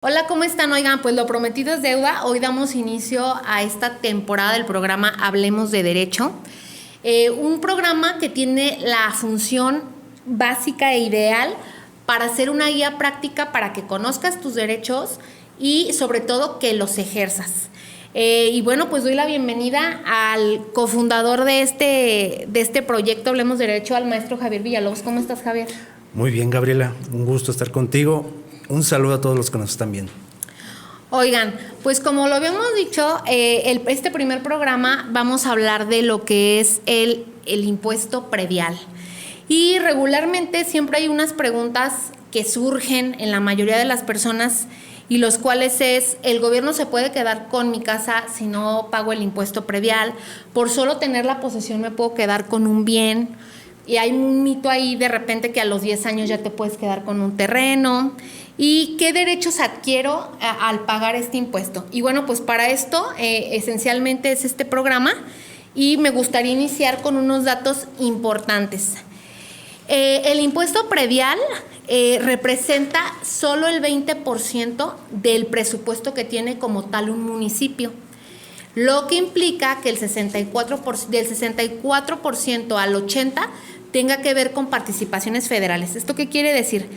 Hola, ¿cómo están? Oigan, pues lo prometido es deuda. Hoy damos inicio a esta temporada del programa Hablemos de Derecho. Un programa que tiene la función básica e ideal para hacer una guía práctica para que conozcas tus derechos y sobre todo que los ejerzas. Y bueno, pues doy la bienvenida al cofundador de este proyecto Hablemos de Derecho, al maestro Javier Villalobos. ¿Cómo estás, Javier? Muy bien, Gabriela, un gusto estar contigo. Un saludo a todos los que nos están viendo. Oigan, pues como lo habíamos dicho, este primer programa vamos a hablar de lo que es el impuesto predial. Y regularmente siempre hay unas preguntas que surgen en la mayoría de las personas y los cuales es: ¿el gobierno se puede quedar con mi casa si no pago el impuesto predial? ¿Por solo tener la posesión me puedo quedar con un bien? Y hay un mito ahí de repente que a los 10 años ya te puedes quedar con un terreno. ¿Y qué derechos adquiero al pagar este impuesto? Y bueno, pues para esto esencialmente es este programa y me gustaría iniciar con unos datos importantes. El impuesto predial representa solo el 20% del presupuesto que tiene como tal un municipio, lo que implica que del 64% al 80% tenga que ver con participaciones federales. ¿Esto qué quiere decir?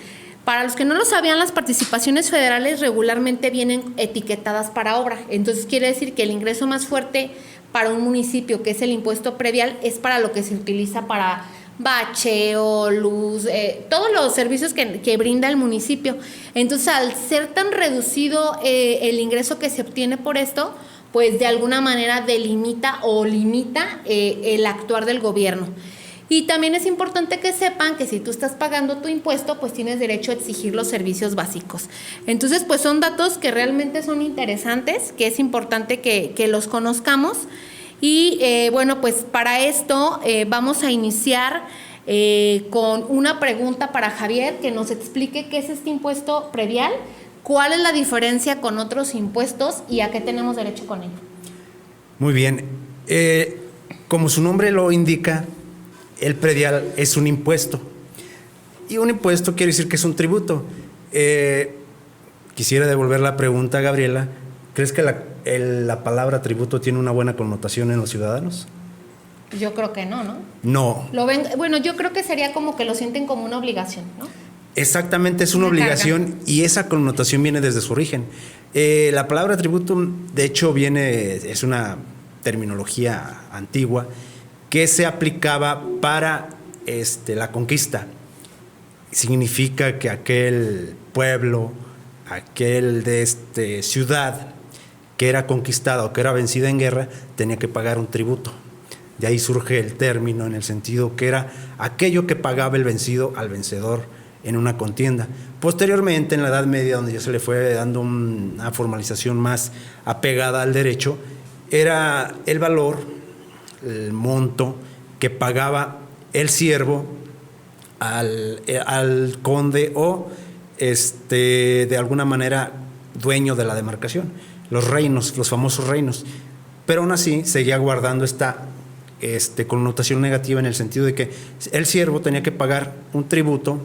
Para los que no lo sabían, las participaciones federales regularmente vienen etiquetadas para obra. Entonces quiere decir que el ingreso más fuerte para un municipio, que es el impuesto predial, es para lo que se utiliza para bacheo, luz, todos los servicios que brinda el municipio. Entonces, al ser tan reducido el ingreso que se obtiene por esto, pues de alguna manera delimita o limita el actuar del gobierno. Y también es importante que sepan que si tú estás pagando tu impuesto, pues tienes derecho a exigir los servicios básicos. Entonces, pues son datos que realmente son interesantes, que es importante que los conozcamos. Y bueno, pues para esto vamos a iniciar con una pregunta para Javier, que nos explique qué es este impuesto predial, cuál es la diferencia con otros impuestos y a qué tenemos derecho con ello. Muy bien. Como su nombre lo indica, el predial es un impuesto. Y un impuesto quiere decir que es un tributo. Quisiera devolver la pregunta a Gabriela. ¿Crees que la palabra tributo tiene una buena connotación en los ciudadanos? Yo creo que no, ¿no? No. Bueno, yo creo que sería como que lo sienten como una obligación, ¿no? Exactamente, es una obligación carga. Y esa connotación viene desde su origen. La palabra tributo, de hecho, es una terminología antigua que se aplicaba para la conquista. Significa que aquel pueblo, aquel ciudad que era conquistada o que era vencida en guerra, tenía que pagar un tributo. De ahí surge el término en el sentido que era aquello que pagaba el vencido al vencedor en una contienda. Posteriormente, en la Edad Media, donde ya se le fue dando una formalización más apegada al derecho, era el valor, el monto que pagaba el siervo al conde o de alguna manera dueño de la demarcación, los reinos, los famosos reinos. Pero aún así seguía guardando esta connotación negativa en el sentido de que el siervo tenía que pagar un tributo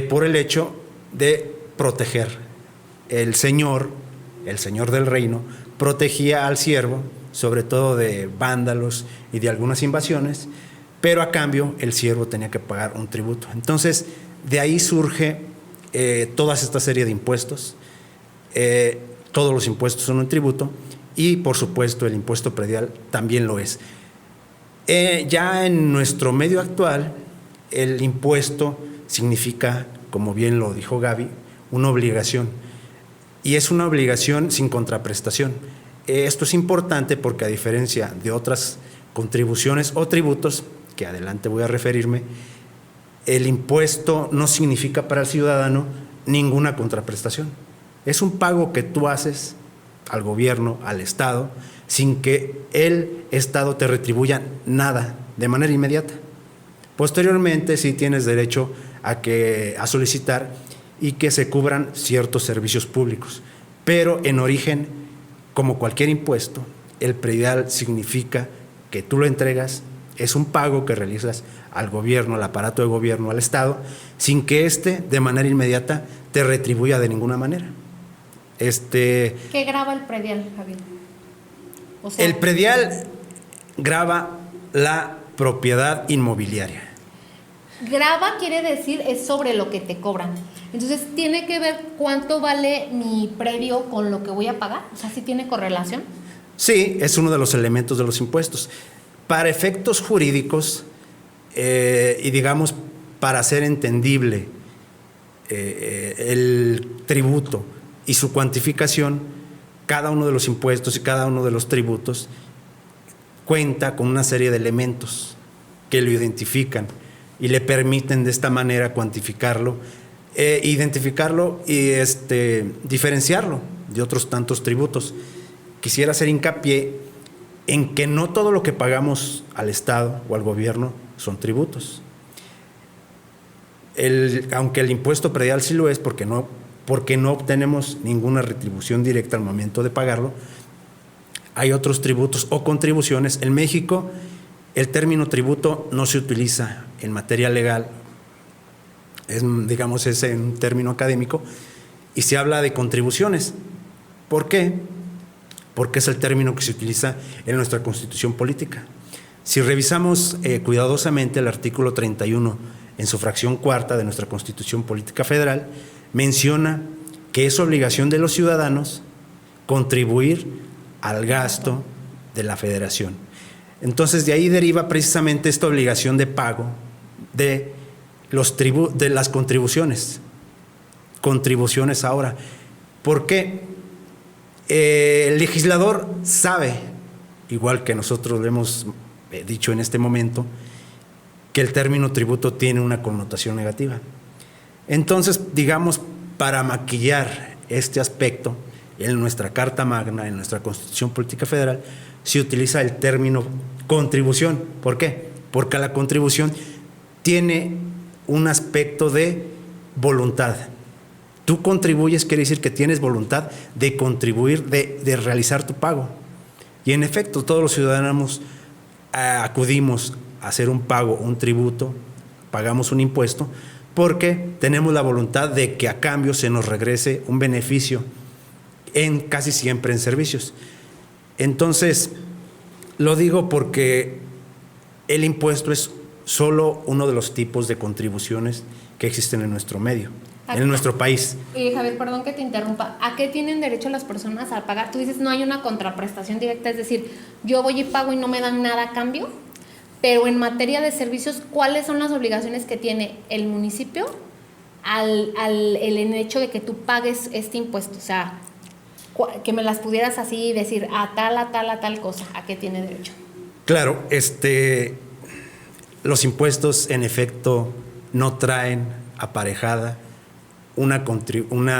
por el hecho de proteger. El señor del reino, protegía al siervo sobre todo de vándalos y de algunas invasiones, pero a cambio el siervo tenía que pagar un tributo. Entonces, de ahí surge toda esta serie de impuestos. Todos los impuestos son un tributo y, por supuesto, el impuesto predial también lo es. Ya en nuestro medio actual, el impuesto significa, como bien lo dijo Gaby, una obligación. Y es una obligación sin contraprestación. Esto es importante porque, a diferencia de otras contribuciones o tributos, que adelante voy a referirme, el impuesto no significa para el ciudadano ninguna contraprestación. Es un pago que tú haces al gobierno, al Estado, sin que el Estado te retribuya nada de manera inmediata. Posteriormente, sí tienes derecho a solicitar y que se cubran ciertos servicios públicos, pero en origen, como cualquier impuesto, el predial significa que tú lo entregas, es un pago que realizas al gobierno, al aparato de gobierno, al Estado, sin que de manera inmediata te retribuya de ninguna manera. ¿Qué grava el predial, Javier? O sea, El predial grava la propiedad inmobiliaria. grava quiere decir es sobre lo que te cobran. Entonces, ¿tiene que ver cuánto vale mi predio con lo que voy a pagar? O sea, ¿sí tiene correlación? Sí, es uno de los elementos de los impuestos. Para efectos jurídicos y digamos para hacer entendible el tributo y su cuantificación, cada uno de los impuestos y cada uno de los tributos cuenta con una serie de elementos que lo identifican y le permiten de esta manera cuantificarlo, identificarlo y diferenciarlo de otros tantos tributos. Quisiera hacer hincapié en que no todo lo que pagamos al Estado o al gobierno son tributos. Aunque el impuesto predial sí lo es porque no obtenemos ninguna retribución directa al momento de pagarlo, hay otros tributos o contribuciones. En México, el término tributo no se utiliza en materia legal, es un término académico, y se habla de contribuciones. ¿Por qué? Porque es el término que se utiliza en nuestra Constitución política. Si revisamos cuidadosamente el artículo 31 en su fracción cuarta de nuestra Constitución Política Federal, menciona que es obligación de los ciudadanos contribuir al gasto de la Federación. Entonces, de ahí deriva precisamente esta obligación de pago de las contribuciones. Contribuciones ahora. ¿Por qué? El legislador sabe, igual que nosotros lo hemos dicho en este momento, que el término tributo tiene una connotación negativa. Entonces, digamos, para maquillar este aspecto, en nuestra Carta Magna, en nuestra Constitución Política Federal, se utiliza el término contribución. ¿Por qué? Porque la contribución tiene un aspecto de voluntad. Tú contribuyes, quiere decir que tienes voluntad de contribuir, de realizar tu pago. Y en efecto, todos los ciudadanos acudimos a hacer un pago, un tributo, pagamos un impuesto, porque tenemos la voluntad de que a cambio se nos regrese un beneficio, casi siempre en servicios. Entonces, lo digo porque el impuesto es solo uno de los tipos de contribuciones que existen en nuestro medio, en nuestro país. Javier, perdón que te interrumpa. ¿A qué tienen derecho las personas al pagar? Tú dices, no hay una contraprestación directa, es decir, yo voy y pago y no me dan nada a cambio, pero en materia de servicios, ¿cuáles son las obligaciones que tiene el municipio el hecho de que tú pagues este impuesto? O sea, que me las pudieras así decir a tal cosa, ¿a qué tiene derecho? Claro, los impuestos en efecto no traen aparejada una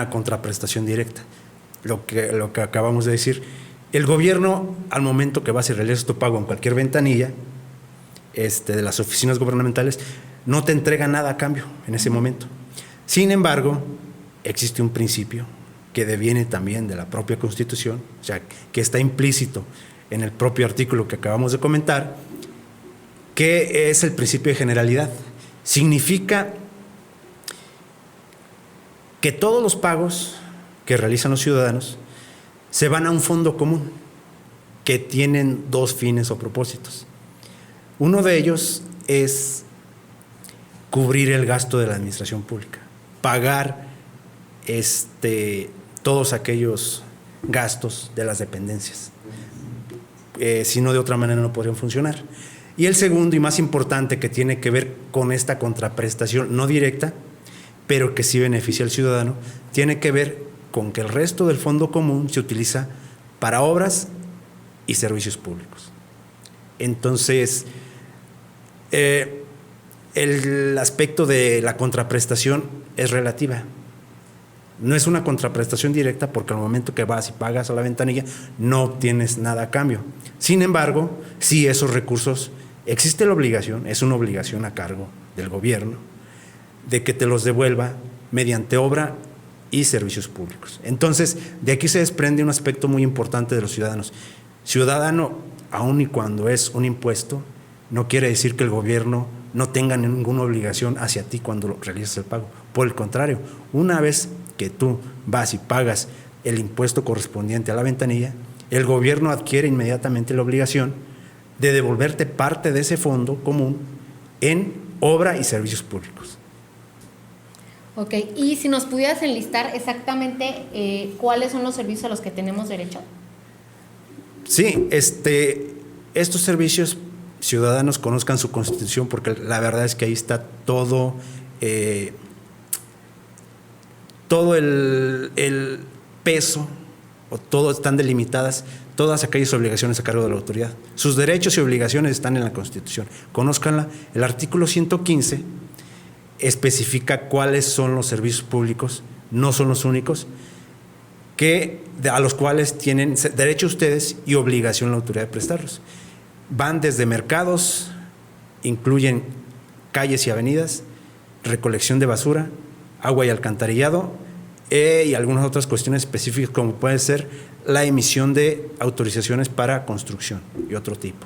contraprestación directa. Lo que acabamos de decir, el gobierno, al momento que vas y realizas tu pago en cualquier ventanilla de las oficinas gubernamentales, no te entrega nada a cambio en ese momento. Sin embargo, existe un principio que deviene también de la propia Constitución, o sea, que está implícito en el propio artículo que acabamos de comentar, que es el principio de generalidad. Significa que todos los pagos que realizan los ciudadanos se van a un fondo común que tienen dos fines o propósitos. Uno de ellos es cubrir el gasto de la administración pública, pagar todos aquellos gastos de las dependencias. Si no, de otra manera no podrían funcionar. Y el segundo y más importante, que tiene que ver con esta contraprestación no directa, pero que sí beneficia al ciudadano, tiene que ver con que el resto del fondo común se utiliza para obras y servicios públicos. Entonces, el aspecto de la contraprestación es relativa. No es una contraprestación directa porque al momento que vas y pagas a la ventanilla no obtienes nada a cambio. Sin embargo, sí, esos recursos, existe la obligación, es una obligación a cargo del gobierno de que te los devuelva mediante obra y servicios públicos. Entonces, de aquí se desprende un aspecto muy importante de los ciudadanos. Ciudadano, aun y cuando es un impuesto, no quiere decir que el gobierno no tenga ninguna obligación hacia ti cuando realizas el pago. Por el contrario, una vez que tú vas y pagas el impuesto correspondiente a la ventanilla, el gobierno adquiere inmediatamente la obligación de devolverte parte de ese fondo común en obra y servicios públicos. Ok, y si nos pudieras enlistar exactamente cuáles son los servicios a los que tenemos derecho. Sí, estos servicios ciudadanos conozcan su Constitución, porque la verdad es que ahí está todo el peso, o todo están delimitadas todas aquellas obligaciones a cargo de la autoridad. Sus derechos y obligaciones están en la Constitución. Conózcanla. El artículo 115 especifica cuáles son los servicios públicos, no son los únicos, a los cuales tienen derecho ustedes y obligación la autoridad de prestarlos. Van desde mercados, incluyen calles y avenidas, recolección de basura, agua y alcantarillado, y algunas otras cuestiones específicas como puede ser la emisión de autorizaciones para construcción y otro tipo.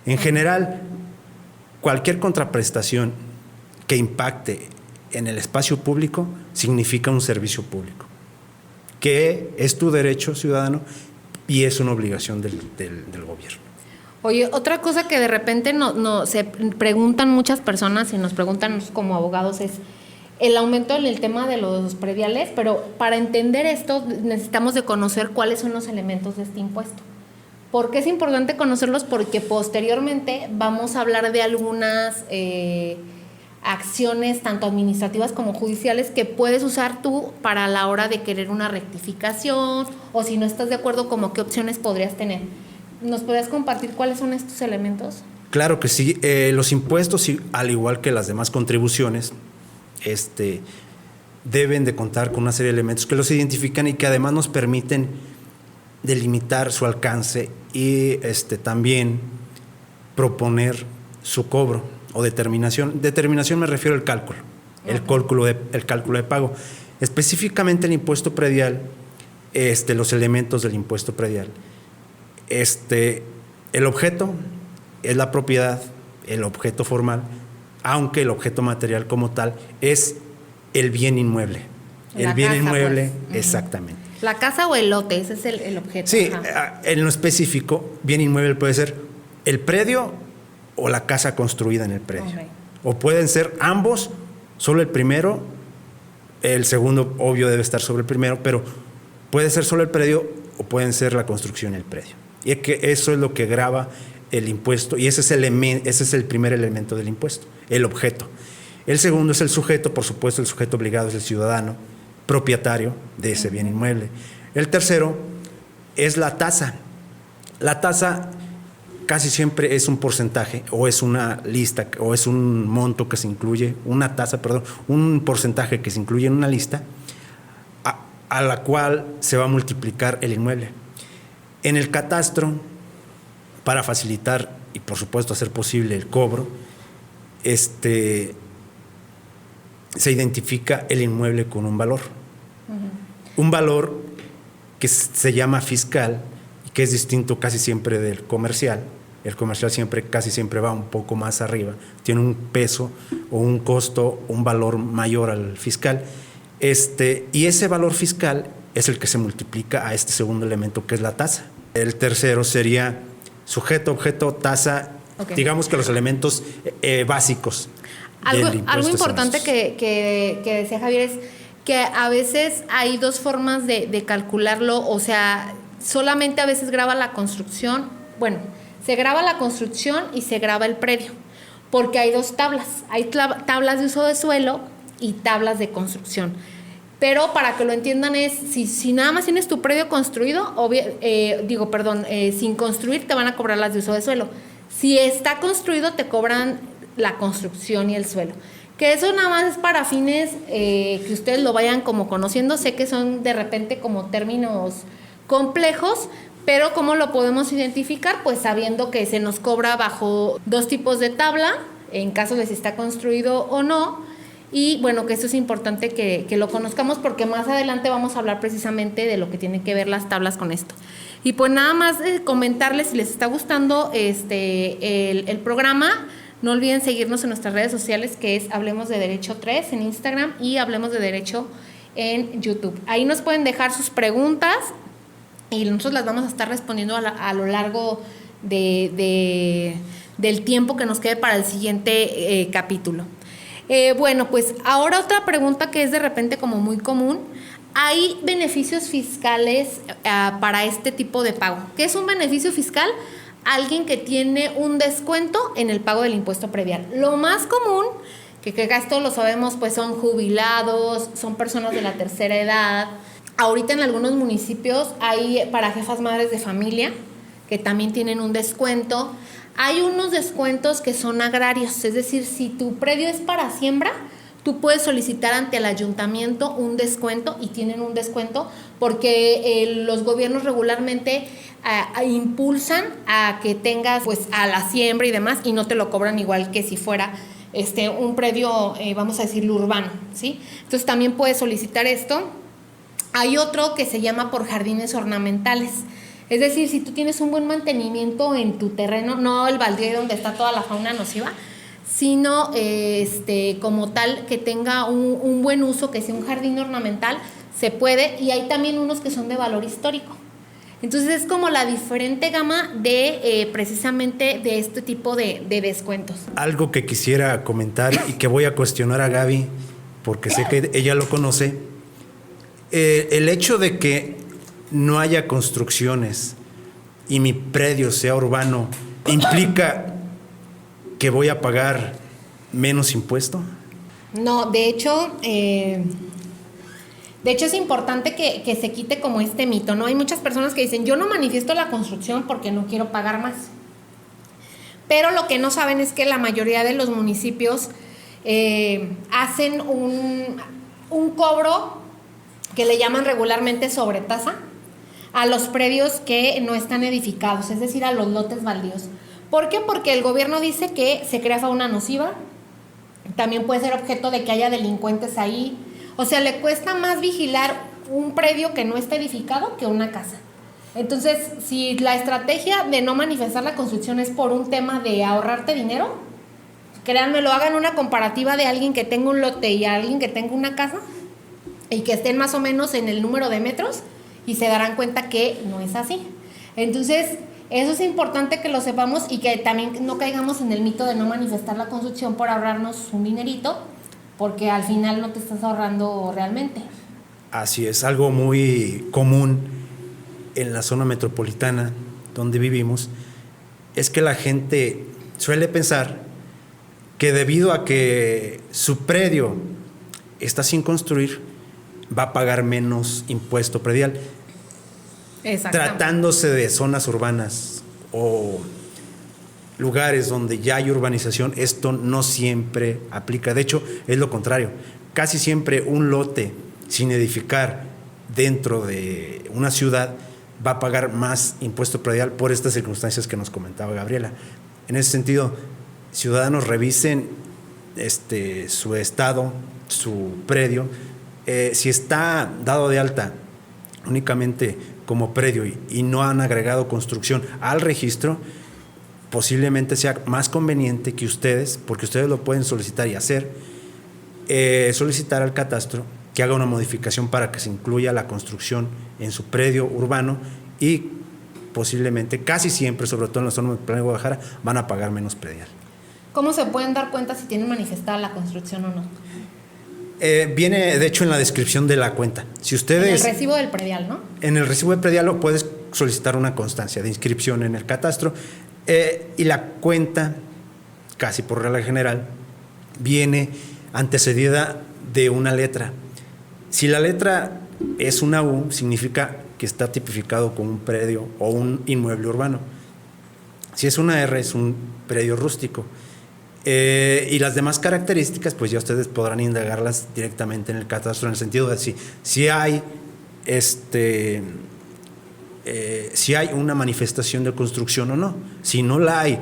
En general, cualquier contraprestación que impacte en el espacio público significa un servicio público, que es tu derecho ciudadano y es una obligación del gobierno. Oye, otra cosa que de repente se preguntan muchas personas y nos preguntan como abogados es el aumento en el tema de los prediales, pero para entender esto necesitamos de conocer cuáles son los elementos de este impuesto. ¿Por qué es importante conocerlos? Porque posteriormente vamos a hablar de algunas acciones tanto administrativas como judiciales que puedes usar tú para la hora de querer una rectificación, o si no estás de acuerdo, como qué opciones podrías tener. ¿Nos podrías compartir cuáles son estos elementos? Claro que sí. Los impuestos, al igual que las demás contribuciones, deben de contar con una serie de elementos que los identifican y que además nos permiten delimitar su alcance y también proponer su cobro o determinación. Determinación me refiero al cálculo, el cálculo de pago. Específicamente el impuesto predial, los elementos del impuesto predial. El objeto es la propiedad, el objeto formal, aunque el objeto material como tal es el bien inmueble. El bien inmueble, pues. Exactamente. La casa o el lote, ese es el objeto. Sí, en lo específico, bien inmueble puede ser el predio o la casa construida en el predio. Okay. O pueden ser ambos, solo el primero, el segundo obvio debe estar sobre el primero, pero puede ser solo el predio o pueden ser la construcción y el predio. Y es que eso es lo que grava el impuesto, y ese es el primer elemento del impuesto, el objeto. El segundo es el sujeto, por supuesto el sujeto obligado es el ciudadano, propietario de ese bien inmueble. El tercero es la tasa. La tasa casi siempre es un porcentaje, o es una lista, o es un monto que se incluye, un porcentaje que se incluye en una lista, a la cual se va a multiplicar el inmueble. En el catastro, para facilitar y por supuesto hacer posible el cobro, se identifica el inmueble con un valor. Uh-huh. Un valor que se llama fiscal y que es distinto casi siempre del comercial. El comercial casi siempre va un poco más arriba, tiene un peso o un costo, un valor mayor al fiscal. Y ese valor fiscal es el que se multiplica a este segundo elemento, que es la tasa. El tercero sería sujeto, objeto, tasa, okay. Digamos que los elementos básicos. Algo importante que decía Javier es que a veces hay dos formas de calcularlo, o sea, solamente a veces graba la construcción, se graba la construcción y se graba el predio, porque hay dos tablas, hay tablas de uso de suelo y tablas de construcción. Pero para que lo entiendan es, si nada más tienes tu predio construido, sin construir te van a cobrar las de uso de suelo. Si está construido te cobran la construcción y el suelo. Que eso nada más es para fines que ustedes lo vayan como conociendo. Sé que son de repente como términos complejos, pero ¿cómo lo podemos identificar? Pues sabiendo que se nos cobra bajo dos tipos de tabla, en caso de si está construido o no. Y que esto es importante que lo conozcamos, porque más adelante vamos a hablar precisamente de lo que tienen que ver las tablas con esto. Y pues nada más comentarles, si les está gustando el programa, no olviden seguirnos en nuestras redes sociales, que es Hablemos de Derecho 3 en Instagram y Hablemos de Derecho en YouTube. Ahí nos pueden dejar sus preguntas y nosotros las vamos a estar respondiendo a lo largo del tiempo que nos quede para el siguiente capítulo. Bueno, pues ahora otra pregunta que es de repente como muy común. ¿Hay beneficios fiscales para este tipo de pago? ¿Qué es un beneficio fiscal? Alguien que tiene un descuento en el pago del impuesto predial. Lo más común, que esto lo sabemos, pues son jubilados, son personas de la tercera edad. Ahorita en algunos municipios hay para jefas madres de familia que también tienen un descuento. Hay unos descuentos que son agrarios, es decir, si tu predio es para siembra, tú puedes solicitar ante el ayuntamiento un descuento y tienen un descuento porque los gobiernos regularmente impulsan a que tengas pues a la siembra y demás y no te lo cobran igual que si fuera un predio, vamos a decirlo, urbano, ¿sí? Entonces también puedes solicitar esto. Hay otro que se llama por jardines ornamentales. Es decir, si tú tienes un buen mantenimiento en tu terreno, no el baldío donde está toda la fauna nociva, sino como tal que tenga un buen uso, que sea un jardín ornamental, se puede, y hay también unos que son de valor histórico. Entonces es como la diferente gama de precisamente de este tipo de descuentos. Algo que quisiera comentar y que voy a cuestionar a Gaby, porque sé que ella lo conoce, el hecho de que no haya construcciones y mi predio sea urbano, ¿implica que voy a pagar menos impuesto? No, de hecho es importante que se quite como este mito, ¿no? Hay muchas personas que dicen, yo no manifiesto la construcción porque no quiero pagar más. Pero lo que no saben es que la mayoría de los municipios hacen un cobro que le llaman regularmente sobretasa a los predios que no están edificados, es decir, a los lotes baldíos. ¿Por qué? Porque el gobierno dice que se crea fauna nociva, también puede ser objeto de que haya delincuentes ahí, o sea, le cuesta más vigilar un predio que no está edificado que una casa. Entonces, si la estrategia de no manifestar la construcción es por un tema de ahorrarte dinero, créanmelo, hagan una comparativa de alguien que tenga un lote y alguien que tenga una casa y que estén más o menos en el número de metros y se darán cuenta que no es así. Entonces, eso es importante que lo sepamos y que también no caigamos en el mito de no manifestar la construcción por ahorrarnos un dinerito, porque al final no te estás ahorrando realmente. Así es, algo muy común en la zona metropolitana donde vivimos es que la gente suele pensar que debido a que su predio está sin construir, va a pagar menos impuesto predial. Tratándose de zonas urbanas o lugares donde ya hay urbanización, esto no siempre aplica. De hecho, es lo contrario. Casi siempre un lote sin edificar dentro de una ciudad va a pagar más impuesto predial por estas circunstancias que nos comentaba Gabriela. En ese sentido, ciudadanos, revisen su estado, su predio. Si está dado de alta únicamente como predio y no han agregado construcción al registro, posiblemente sea más conveniente que ustedes, porque ustedes lo pueden solicitar y hacer, solicitar al catastro que haga una modificación para que se incluya la construcción en su predio urbano y posiblemente, casi siempre, sobre todo en la zona metropolitana de Guadalajara, van a pagar menos predial. ¿Cómo se pueden dar cuenta si tienen manifestada la construcción o no? Viene, de hecho, en la descripción de la cuenta. Si ustedes, en el recibo del predial, ¿no? En el recibo del predial lo puedes solicitar una constancia de inscripción en el catastro y la cuenta, casi por regla general, viene antecedida de una letra. Si la letra es una U, significa que está tipificado como un predio o un inmueble urbano. Si es una R, es un predio rústico. Y las demás características, pues ya ustedes podrán indagarlas directamente en el catastro, en el sentido de si hay una manifestación de construcción o no. Si no la hay,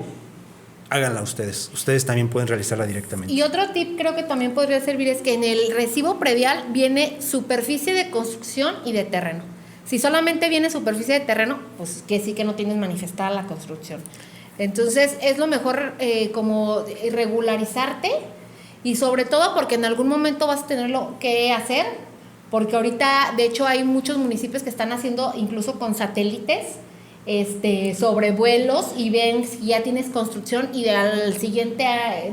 háganla ustedes. Ustedes también pueden realizarla directamente. Y otro tip creo que también podría servir es que en el recibo predial viene superficie de construcción y de terreno. Si solamente viene superficie de terreno, pues que sí que no tienes manifestada la construcción. Entonces es lo mejor como regularizarte y sobre todo porque en algún momento vas a tenerlo que hacer porque ahorita, de hecho, hay muchos municipios que están haciendo incluso con satélites sobrevuelos y ven si ya tienes construcción y al siguiente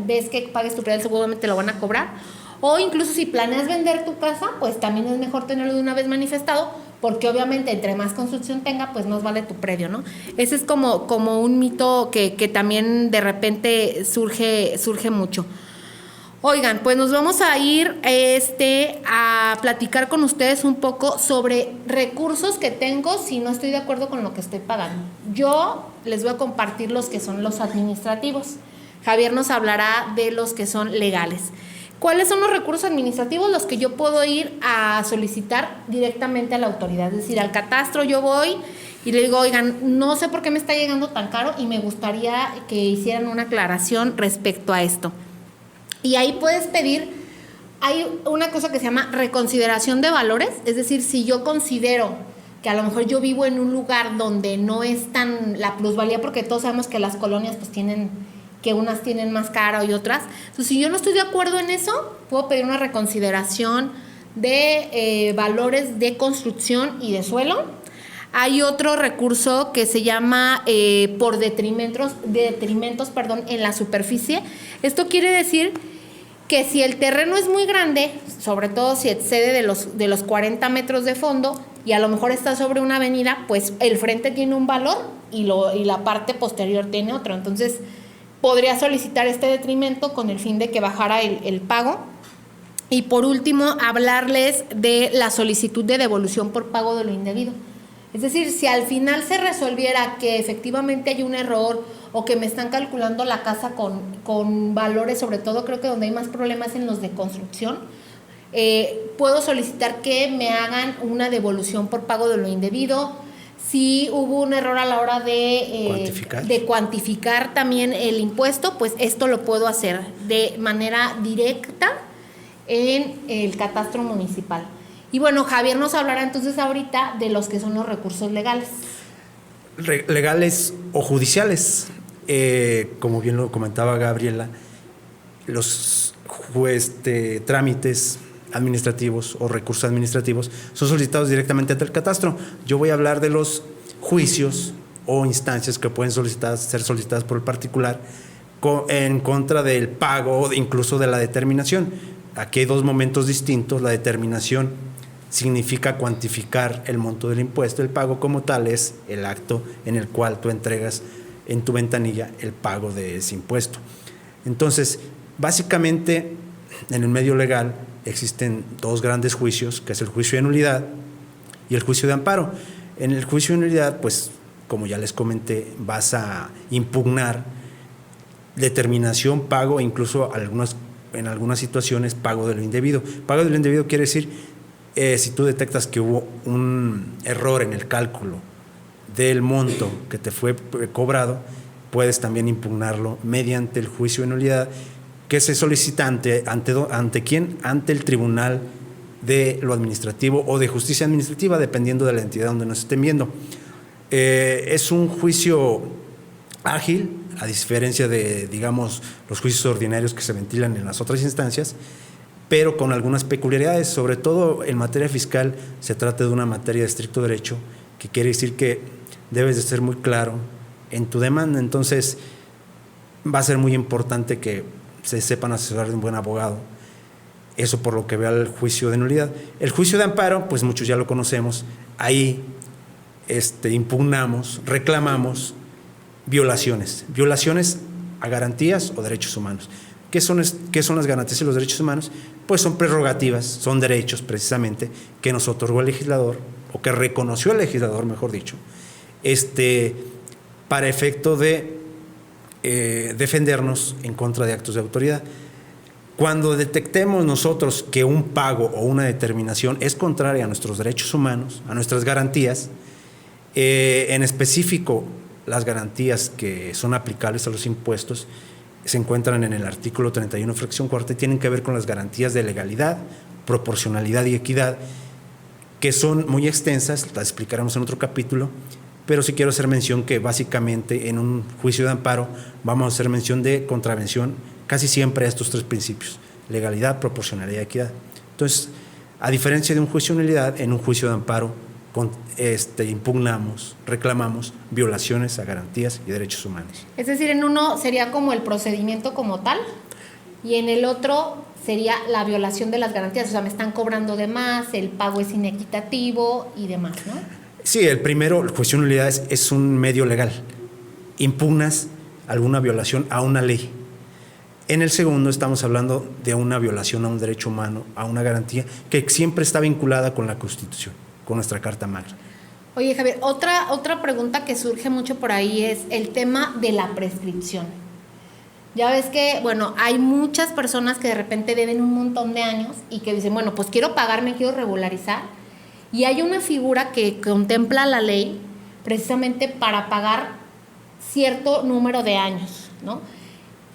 vez que pagues tu predial seguramente te lo van a cobrar. O incluso si planeas vender tu casa, pues también es mejor tenerlo de una vez manifestado, porque obviamente entre más construcción tenga, pues más vale tu predio, ¿no? Ese es como un mito que también de repente surge mucho. Oigan, pues nos vamos a ir a platicar con ustedes un poco sobre recursos que tengo si no estoy de acuerdo con lo que estoy pagando. Yo les voy a compartir los que son los administrativos. Javier nos hablará de los que son legales. ¿Cuáles son los recursos administrativos? Los que yo puedo ir a solicitar directamente a la autoridad, es decir, al catastro yo voy y le digo, oigan, no sé por qué me está llegando tan caro y me gustaría que hicieran una aclaración respecto a esto. Y ahí puedes pedir, hay una cosa que se llama reconsideración de valores, es decir, si yo considero que a lo mejor yo vivo en un lugar donde no es tan la plusvalía, porque todos sabemos que las colonias pues tienen, que unas tienen más cara y otras. Entonces, si yo no estoy de acuerdo en eso, puedo pedir una reconsideración de valores de construcción y de suelo. Hay otro recurso que se llama por detrimentos en la superficie. Esto quiere decir que si el terreno es muy grande, sobre todo si excede de los 40 metros de fondo y a lo mejor está sobre una avenida, pues el frente tiene un valor y la parte posterior tiene otro. Entonces, podría solicitar este detrimento con el fin de que bajara el pago. Y por último, hablarles de la solicitud de devolución por pago de lo indebido. Es decir, si al final se resolviera que efectivamente hay un error o que me están calculando la casa con valores, sobre todo creo que donde hay más problemas en los de construcción, puedo solicitar que me hagan una devolución por pago de lo indebido. Si hubo un error a la hora de cuantificar también el impuesto, pues esto lo puedo hacer de manera directa en el catastro municipal. Y bueno, Javier nos hablará entonces ahorita de los que son los recursos legales. Legales o judiciales. Como bien lo comentaba Gabriela, los trámites administrativos o recursos administrativos son solicitados directamente ante el catastro. Yo voy a hablar de los juicios o instancias que pueden ser solicitadas por el particular en contra del pago o incluso de la determinación. Aquí hay dos momentos distintos. La determinación significa cuantificar el monto del impuesto. El pago como tal es el acto en el cual tú entregas en tu ventanilla el pago de ese impuesto. Entonces, básicamente, en el medio legal existen dos grandes juicios, que es el juicio de nulidad y el juicio de amparo. En el juicio de nulidad, pues, como ya les comenté, vas a impugnar determinación, pago e incluso en algunas situaciones pago de lo indebido. Pago de lo indebido quiere decir si tú detectas que hubo un error en el cálculo del monto que te fue cobrado, puedes también impugnarlo mediante el juicio de nulidad, que se solicita ante quién, ante el Tribunal de lo Administrativo o de Justicia Administrativa, dependiendo de la entidad donde nos estén viendo. Es un juicio ágil, a diferencia de, digamos, los juicios ordinarios que se ventilan en las otras instancias, pero con algunas peculiaridades. Sobre todo en materia fiscal se trata de una materia de estricto derecho, que quiere decir que debes de ser muy claro en tu demanda. Entonces va a ser muy importante que se sepan asesorar de un buen abogado. Eso por lo que vea el juicio de nulidad. El juicio de amparo, pues muchos ya lo conocemos. Ahí impugnamos, reclamamos violaciones a garantías o derechos humanos. ¿Qué son las garantías y los derechos humanos? Pues son prerrogativas, son derechos precisamente que nos otorgó el legislador, o que reconoció el legislador, mejor dicho, para efecto de defendernos en contra de actos de autoridad. Cuando detectemos nosotros que un pago o una determinación es contraria a nuestros derechos humanos, a nuestras garantías, en específico las garantías que son aplicables a los impuestos se encuentran en el artículo 31, fracción cuarta, y tienen que ver con las garantías de legalidad, proporcionalidad y equidad, que son muy extensas, las explicaremos en otro capítulo, pero sí quiero hacer mención que básicamente en un juicio de amparo vamos a hacer mención de contravención casi siempre a estos tres principios: legalidad, proporcionalidad y equidad. Entonces, A diferencia de un juicio de nulidad, en un juicio de amparo impugnamos, reclamamos violaciones a garantías y derechos humanos. Es decir, en uno sería como el procedimiento como tal y en el otro sería la violación de las garantías, o sea, me están cobrando de más, el pago es inequitativo y demás, ¿no? Sí, el primero, el juicio de nulidad es un medio legal. Impugnas alguna violación a una ley. En el segundo estamos hablando de una violación a un derecho humano, a una garantía que siempre está vinculada con la Constitución, con nuestra Carta Magna. Oye, Javier, otra pregunta que surge mucho por ahí es el tema de la prescripción. Ya ves que, bueno, hay muchas personas que de repente deben un montón de años y que dicen, bueno, pues quiero pagarme, quiero regularizar. Y hay una figura que contempla la ley precisamente para pagar cierto número de años, ¿no?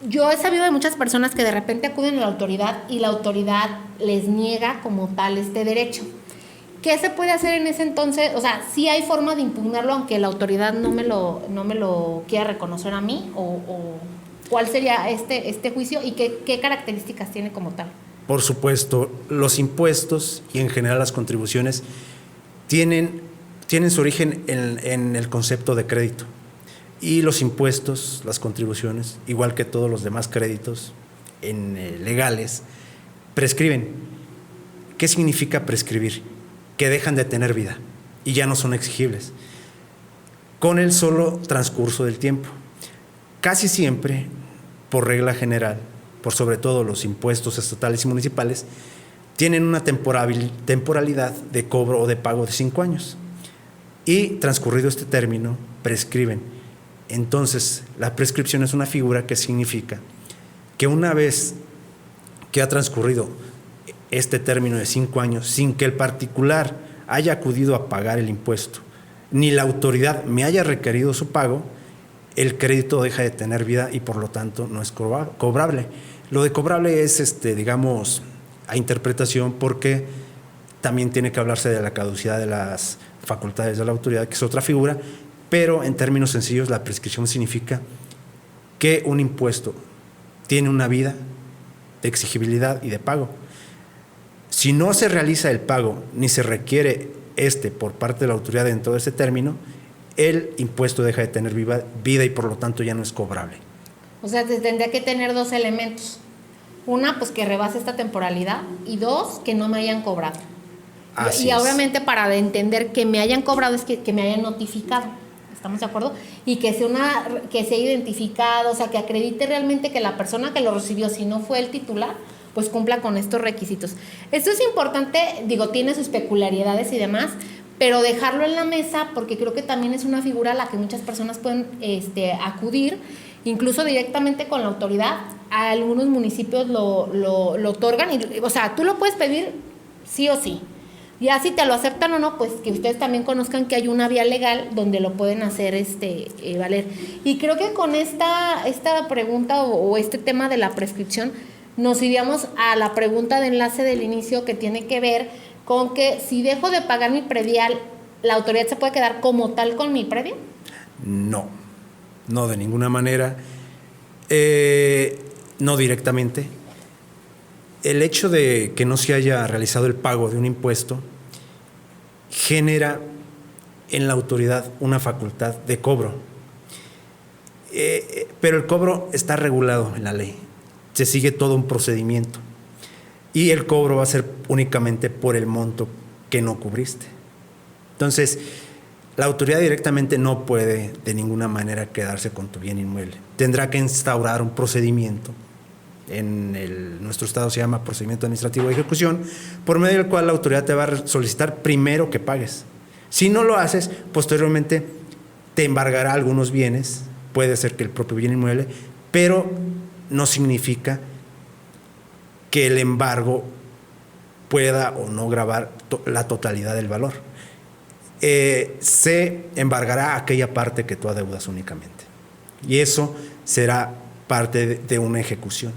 Yo he sabido de muchas personas que de repente acuden a la autoridad y la autoridad les niega como tal este derecho. ¿Qué se puede hacer en ese entonces? O sea, ¿sí hay forma de impugnarlo aunque la autoridad no me lo quiera reconocer a mí? ¿O cuál sería este juicio y qué características tiene como tal? Por supuesto, los impuestos y en general las contribuciones tienen su origen en el concepto de crédito. Y los impuestos, las contribuciones, igual que todos los demás créditos legales, prescriben. ¿Qué significa prescribir? Que dejan de tener vida y ya no son exigibles con el solo transcurso del tiempo. Casi siempre, por regla general, por sobre todo los impuestos estatales y municipales, tienen una temporalidad de cobro o de pago de 5 años. Y transcurrido este término, prescriben. Entonces, la prescripción es una figura que significa que una vez que ha transcurrido este término de 5 años, sin que el particular haya acudido a pagar el impuesto, ni la autoridad me haya requerido su pago, el crédito deja de tener vida y por lo tanto no es cobrable. Lo de cobrable es, digamos, a interpretación porque también tiene que hablarse de la caducidad de las facultades de la autoridad, que es otra figura, pero en términos sencillos la prescripción significa que un impuesto tiene una vida de exigibilidad y de pago. Si no se realiza el pago ni se requiere por parte de la autoridad dentro de ese término, el impuesto deja de tener vida y por lo tanto ya no es cobrable. O sea, tendría que tener 2 elementos. Una, pues que rebase esta temporalidad y 2, que no me hayan cobrado. Así y es. obviamente para entender que me hayan cobrado es que me hayan notificado. ¿Estamos de acuerdo? Y que sea identificado, o sea, que acredite realmente que la persona que lo recibió, si no fue el titular, pues cumpla con estos requisitos. Esto es importante, digo, tiene sus peculiaridades y demás, pero dejarlo en la mesa porque creo que también es una figura a la que muchas personas pueden acudir, incluso directamente con la autoridad. A algunos municipios lo otorgan, o sea, tú lo puedes pedir sí o sí. Ya si te lo aceptan o no, pues que ustedes también conozcan que hay una vía legal donde lo pueden hacer valer. Y creo que con esta pregunta o este tema de la prescripción nos iríamos a la pregunta de enlace del inicio, que tiene que ver con que si dejo de pagar mi predial, ¿la autoridad se puede quedar como tal con mi predio? No de ninguna manera, no directamente. El hecho de que no se haya realizado el pago de un impuesto genera en la autoridad una facultad de cobro, pero el cobro está regulado en la ley, se sigue todo un procedimiento y el cobro va a ser únicamente por el monto que no cubriste. Entonces, la autoridad directamente no puede de ninguna manera quedarse con tu bien inmueble, tendrá que instaurar un procedimiento. Nuestro estado se llama procedimiento administrativo de ejecución, por medio del cual la autoridad te va a solicitar primero que pagues. Si no lo haces, posteriormente te embargará algunos bienes, puede ser que el propio bien inmueble, pero no significa que el embargo pueda o no gravar la totalidad del valor. Se embargará aquella parte que tú adeudas únicamente. Y eso será parte de una ejecución,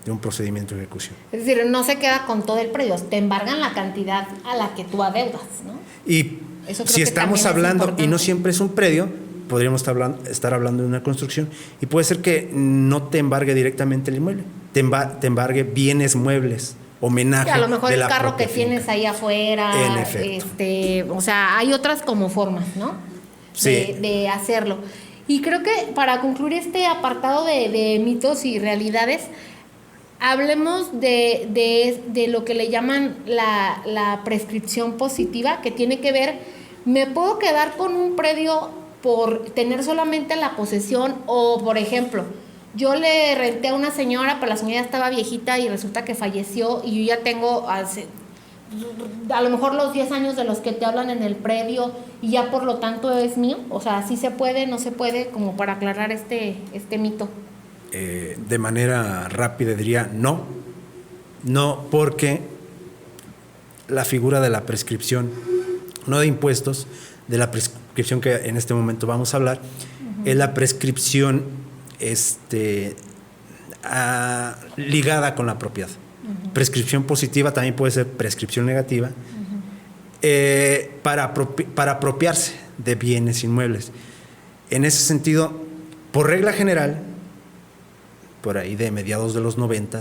de un procedimiento de ejecución. Es decir, no se queda con todo el predio, te embargan la cantidad a la que tú adeudas, ¿no? Y si estamos hablando, y no siempre es un predio, podríamos estar hablando de una construcción, y puede ser que no te embargue directamente el inmueble, te embargue bienes muebles homenaje. A lo mejor de el la carro propia que tienes finca. ahí afuera. En efecto. O sea, hay otras como formas, ¿no? Sí. De hacerlo. Y creo que para concluir este apartado de mitos y realidades, hablemos de lo que le llaman la prescripción positiva, que tiene que ver, me puedo quedar con un predio por tener solamente la posesión, o por ejemplo, yo le renté a una señora, pero la señora ya estaba viejita y resulta que falleció y yo ya tengo a lo mejor los 10 años de los que te hablan en el predio y ya por lo tanto es mío. O sea, sí se puede, no se puede, como para aclarar este mito. De manera rápida diría no, porque la figura de la prescripción, no de impuestos, de la prescripción que en este momento vamos a hablar, es la prescripción ligada con la propiedad. Prescripción positiva también puede ser prescripción negativa, para apropiarse de bienes inmuebles. En ese sentido, por regla general, por ahí de mediados de los 90,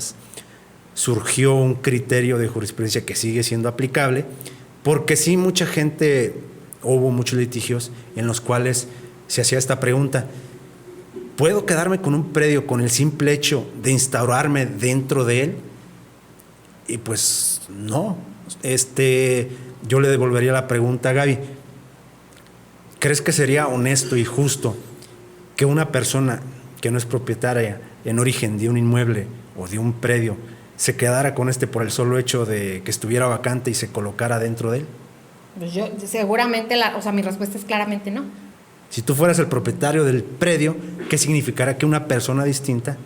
surgió un criterio de jurisprudencia que sigue siendo aplicable, porque sí, mucha gente, hubo muchos litigios en los cuales se hacía esta pregunta: ¿puedo quedarme con un predio con el simple hecho de instaurarme dentro de él? Y pues no. Yo le devolvería la pregunta a Gaby: ¿crees que sería honesto y justo que una persona que no es propietaria en origen de un inmueble o de un predio se quedara con por el solo hecho de que estuviera vacante y se colocara dentro de él? Pues yo seguramente, mi respuesta es claramente no. Si tú fueras el propietario del predio, ¿qué significará que una persona distinta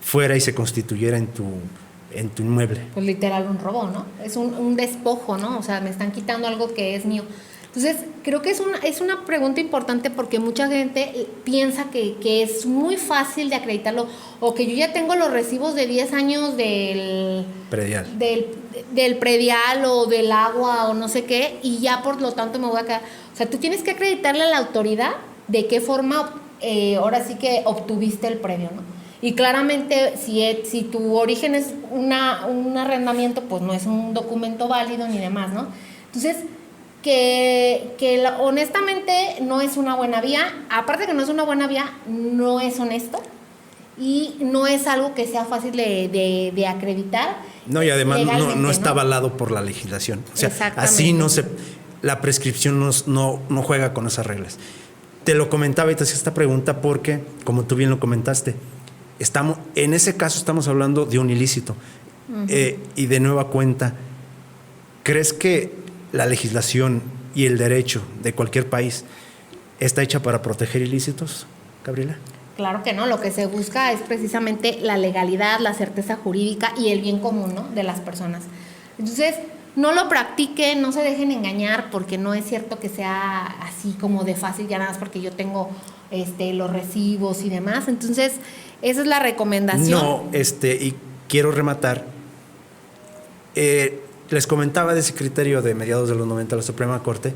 fuera y se constituyera en tu inmueble? Pues literal un robo, ¿no? Es un despojo, ¿no? O sea, me están quitando algo que es mío. Entonces, creo que es una pregunta importante, porque mucha gente piensa que es muy fácil de acreditarlo, o que yo ya tengo los recibos de 10 años del predial, del predial o del agua o no sé qué, y ya por lo tanto me voy a quedar. O sea, tú tienes que acreditarle a la autoridad de qué forma ahora sí que obtuviste el predio, ¿no? Y claramente, si tu origen es un arrendamiento, pues no es un documento válido ni demás, ¿no? Entonces, honestamente no es una buena vía. Aparte que no es una buena vía, no es honesto y no es algo que sea fácil de acreditar. No, y además no está avalado por la legislación. O sea, así la prescripción no juega con esas reglas. Te lo comentaba y te hacía esta pregunta porque, como tú bien lo comentaste, en ese caso estamos hablando de un ilícito. Y de nueva cuenta, ¿crees que la legislación y el derecho de cualquier país está hecha para proteger ilícitos, Gabriela? Claro que no, lo que se busca es precisamente la legalidad, la certeza jurídica y el bien común, ¿no?, de las personas. Entonces, no lo practiquen, no se dejen engañar, porque no es cierto que sea así como de fácil, ya nada más porque yo tengo los recibos y demás. Entonces, esa es la recomendación. No, y quiero rematar. Les comentaba de ese criterio de mediados de los 90 de la Suprema Corte.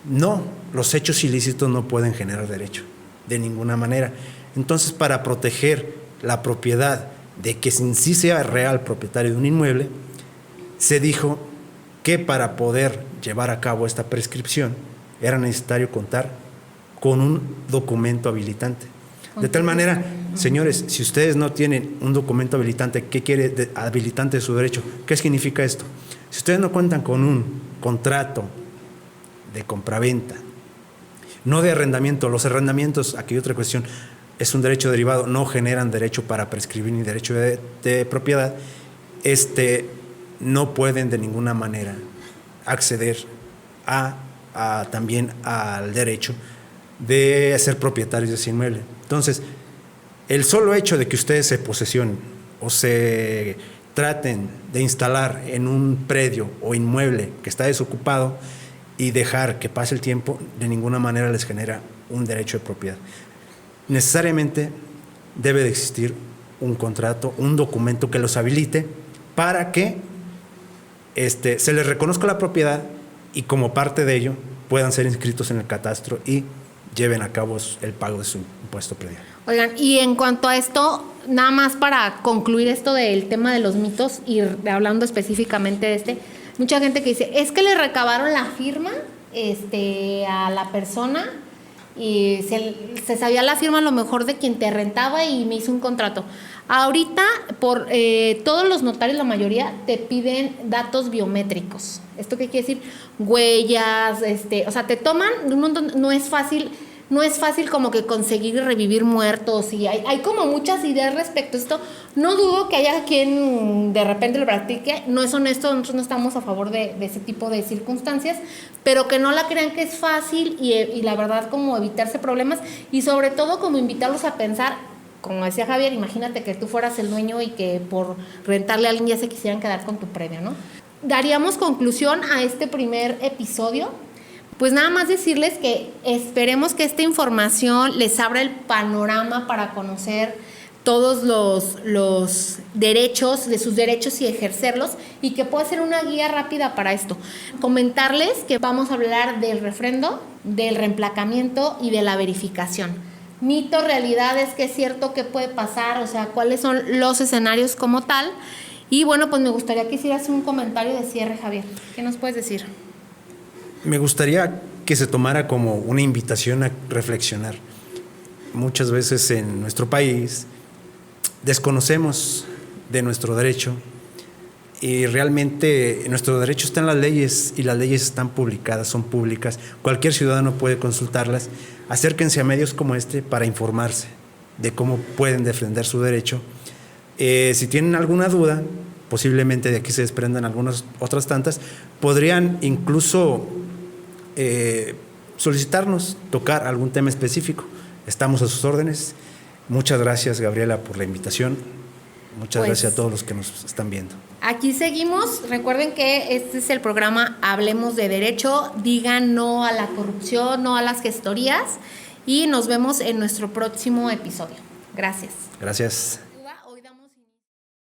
No, los hechos ilícitos no pueden generar derecho, de ninguna manera. Entonces, para proteger la propiedad de que en sí sea real propietario de un inmueble, se dijo que para poder llevar a cabo esta prescripción era necesario contar con un documento habilitante. De tal manera, señores, si ustedes no tienen un documento habilitante, ¿qué quiere habilitante de su derecho? ¿Qué significa esto? Si ustedes no cuentan con un contrato de compraventa, no de arrendamiento, los arrendamientos, aquí hay otra cuestión, es un derecho derivado, no generan derecho para prescribir ni derecho de propiedad, no pueden de ninguna manera acceder también al derecho de ser propietarios de ese inmueble. Entonces, el solo hecho de que ustedes se posesionen o se traten de instalar en un predio o inmueble que está desocupado y dejar que pase el tiempo, de ninguna manera les genera un derecho de propiedad. Necesariamente debe de existir un contrato, un documento que los habilite para que se les reconozca la propiedad y como parte de ello puedan ser inscritos en el catastro y lleven a cabo el pago de su impuesto predial. Oigan, y en cuanto a esto, nada más para concluir esto del tema de los mitos y hablando específicamente de mucha gente que dice, es que le recabaron la firma a la persona y se sabía la firma a lo mejor de quien te rentaba y me hizo un contrato. Ahorita, por todos los notarios, la mayoría, te piden datos biométricos. ¿Esto qué quiere decir? Huellas, o sea, te toman, no es fácil como que conseguir revivir muertos y hay como muchas ideas respecto a esto. No dudo que haya quien de repente lo practique, no es honesto, nosotros no estamos a favor de ese tipo de circunstancias, pero que no la crean que es fácil y la verdad como evitarse problemas y sobre todo como invitarlos a pensar, como decía Javier, imagínate que tú fueras el dueño y que por rentarle a alguien ya se quisieran quedar con tu premio, ¿no? Daríamos conclusión a este primer episodio. Pues nada más decirles que esperemos que esta información les abra el panorama para conocer todos los derechos, de sus derechos y ejercerlos y que pueda ser una guía rápida para esto. Comentarles que vamos a hablar del refrendo, del reemplacamiento y de la verificación. Mito, realidad, es que es cierto que puede pasar, o sea, cuáles son los escenarios como tal. Y bueno, pues me gustaría que hicieras un comentario de cierre, Javier. ¿Qué nos puedes decir? Me gustaría que se tomara como una invitación a reflexionar. Muchas veces en nuestro país desconocemos de nuestro derecho y realmente nuestro derecho está en las leyes y las leyes están publicadas, son públicas. Cualquier ciudadano puede consultarlas. Acérquense a medios como este para informarse de cómo pueden defender su derecho. Si tienen alguna duda, posiblemente de aquí se desprendan algunas otras tantas, podrían incluso solicitarnos tocar algún tema específico. Estamos a sus órdenes. Muchas gracias, Gabriela, por la invitación. Muchas gracias a todos los que nos están viendo. Aquí seguimos. Recuerden que este es el programa Hablemos de Derecho. Digan no a la corrupción, no a las gestorías y nos vemos en nuestro próximo episodio. Gracias. Gracias.